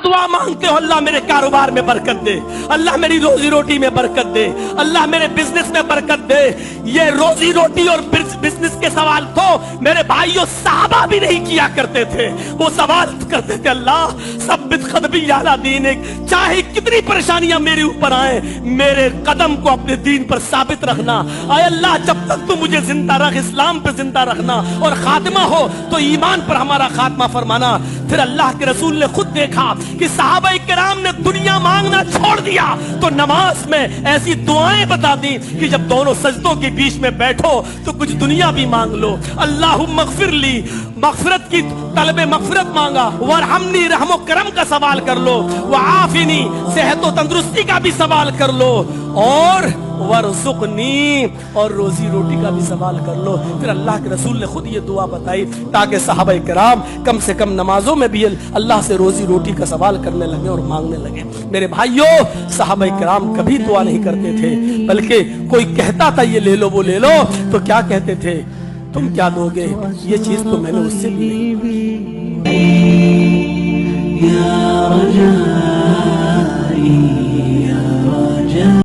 दुआ मांगते हो अल्लाह मेरे कारोबार में बरकत दे, अल्लाह मेरी रोजी रोटी में बरकत दे, अल्लाह मेरे बिजनेस में बरकत दे। ये रोजी रोटी और बिजनेस के सवाल तो मेरे भाइयों सहाबा भी नहीं किया करते थे। वो सवाल करते थे अल्लाह सब्बित क़दमी अला दीनिक, चाहे कितनी परेशानियां मेरे ऊपर आए मेरे कदम को अपने दीन पर साबित रखना। आय अल्लाह जब तक तू मुझे जिंदा रख, इस्लाम पे जिंदा रखना, और खात्मा हो तो ईमान पर हमारा खात्मा फरमाना। फिर अल्लाह के रसूल ने खुद देखा कि सहाबाए किराम ने दुनिया मांगना छोड़ दिया तो नमाज में ऐसी दुआएं बता दी कि जब दोनों सजदों के बीच में बैठो तो कुछ दुनिया भी मांग लो। अल्लाहुम्मा मग़फ़िरली, मग़फ़िरत की तलबे मग़फ़िरत मांगा, वरहमनी, रहमो करम का सवाल कर लो, वआफ़िनी, सेहत और तंदुरुस्ती का भी सवाल कर लो, और वरज़ुक़नी, और रोजी रोटी का भी सवाल कर लो। फिर अल्लाह के रसूल ने खुद ये दुआ बताई ताकि सहाबाए किराम कम से कम नमाजों में भी अल्लाह से रोजी रोटी का सवाल करने लगे और मांगने लगे। मेरे भाइयों, सहाबाए किराम कभी दुआ नहीं करते थे, बल्कि कोई कहता था ये ले लो वो ले लो तो क्या कहते थे, तुम क्या दोगे, ये चीज तो मैंने उससे ली।